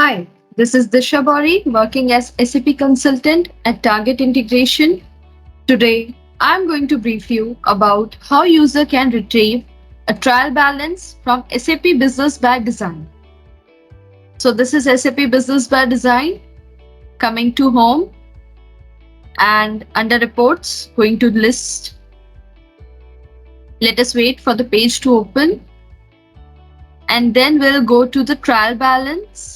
Hi, this is Disha Bori working as SAP consultant at Target Integration. Today, I'm going to brief you about how user can retrieve a trial balance from SAP Business by Design. So this is SAP Business by Design. Coming to home and under reports, going to list. Let us wait for the page to open and then we'll go to the trial balance.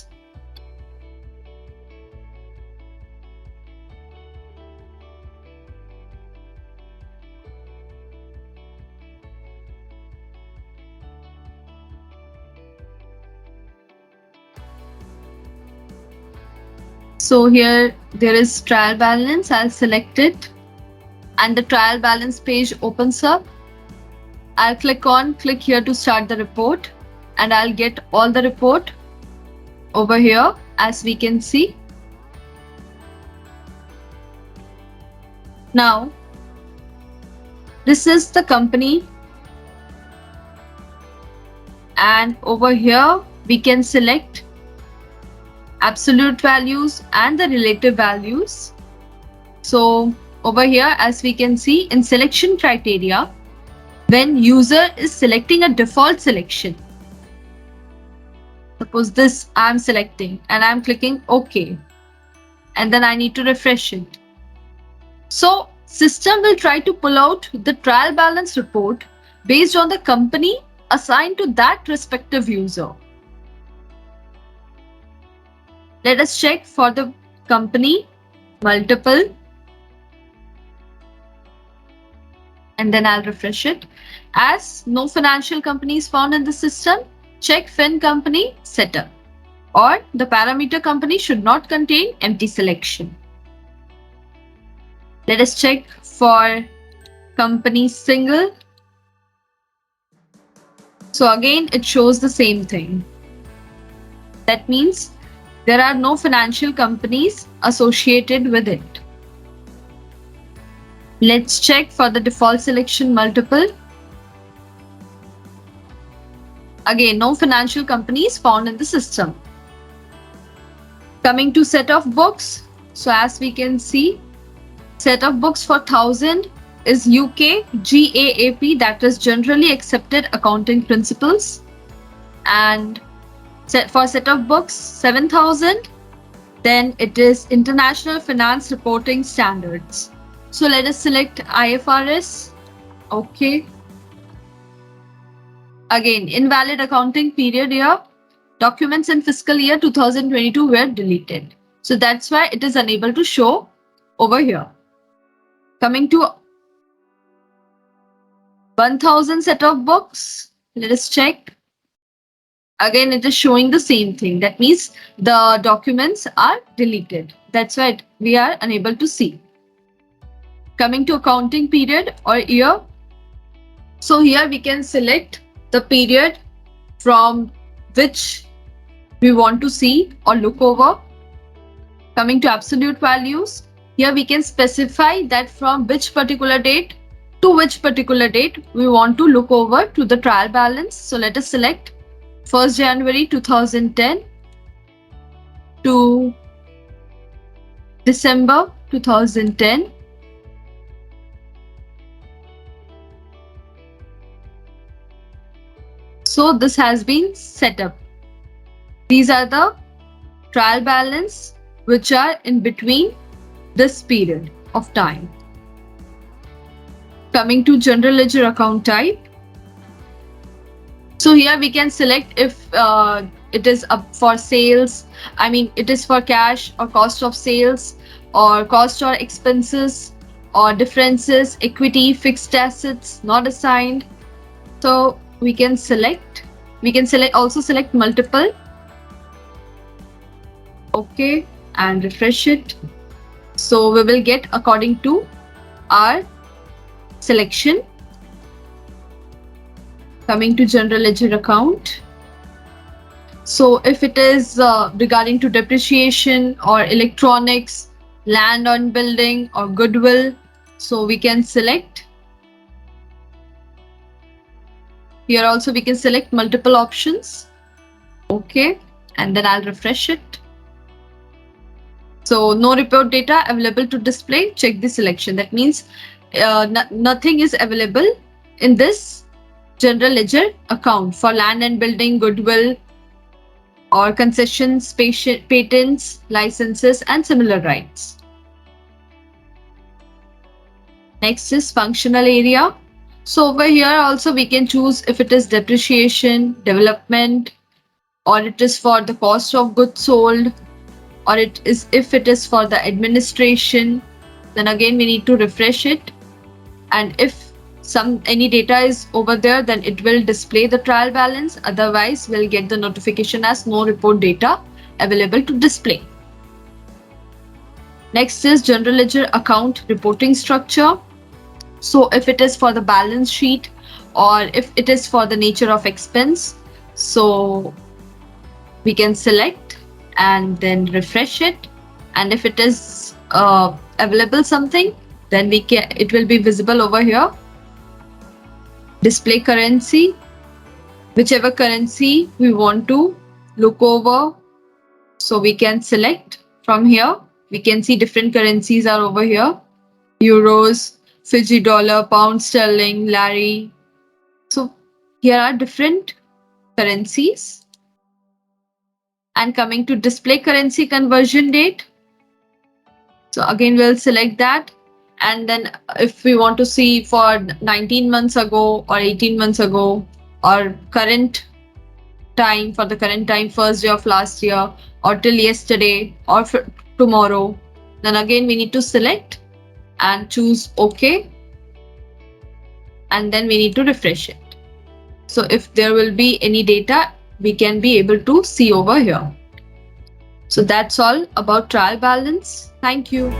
So here there is trial balance. I'll select it and the trial balance page opens up. I'll click here to start the report and I'll get all the report over here as we can see. Now, this is the company and over here we can select absolute values and the relative values. So over here as we can see in selection criteria, when user is selecting a default selection, suppose this I'm selecting and I'm clicking OK and then I need to refresh it. So system will try to pull out the trial balance report based on the company assigned to that respective user. Let us check for the company multiple and then I'll refresh it. As no financial company is found in the system, check fin company setup or the parameter company should not contain empty selection. Let us check for company single. So again, it shows the same thing. That means there are no financial companies associated with it. Let's check for the default selection multiple. Again, no financial companies found in the system. Coming to set of books. So as we can see, set of books for 1000 is UK GAAP, that is generally accepted accounting principles. And for set of books 7000, then it is International Finance Reporting Standards. So let us select IFRS. Okay. Again, invalid accounting period here. Documents in fiscal year 2022 were deleted. So that's why it is unable to show over here. Coming to 1000 set of books. Let us check. Again, it is showing the same thing. That means the documents are deleted. That's why we are unable to see. Coming to accounting period or year. So here we can select the period from which we want to see or look over. Coming to absolute values. Here we can specify that from which particular date to which particular date we want to look over to the trial balance. So let us select 1st January 2010 to December 2010. So this has been set up. These are the trial balance which are in between this period of time. Coming to general ledger account type. So here we can select if it is up for sales, it is for cash or cost of sales or cost or expenses or differences, equity, fixed assets, not assigned. So we can also select multiple. Okay, and refresh it. So we will get according to our selection. Coming to general ledger account. So if it is regarding to depreciation or electronics, land on building or goodwill, so we can select. Here also we can select multiple options. Okay, and then I'll refresh it. So no report data available to display, check the selection. That means nothing is available in this general ledger account for land and building, goodwill, or concessions, patents, licenses, and similar rights. Next is functional area. So over here also we can choose if it is depreciation, development, or it is for the cost of goods sold, or if it is for the administration. Then again we need to refresh it, and if any data is over there, then it will display the trial balance. Otherwise we'll get the notification as no report data available to display. Next is general ledger account reporting structure. So if it is for the balance sheet, or if it is for the nature of expense, so we can select and then refresh it. And if it is available something, then it will be visible over here. Display currency, whichever currency we want to look over, so we can select from here. We can see different currencies are over here: euros, Fiji dollar, pound sterling, lari. So here are different currencies. And coming to display currency conversion date, so again we'll select that. And then if we want to see for 19 months ago or 18 months ago, or current time, for the current time, first day of last year, or till yesterday, or for tomorrow, then again we need to select and choose OK. And then we need to refresh it. So if there will be any data, we can be able to see over here. So that's all about trial balance. Thank you.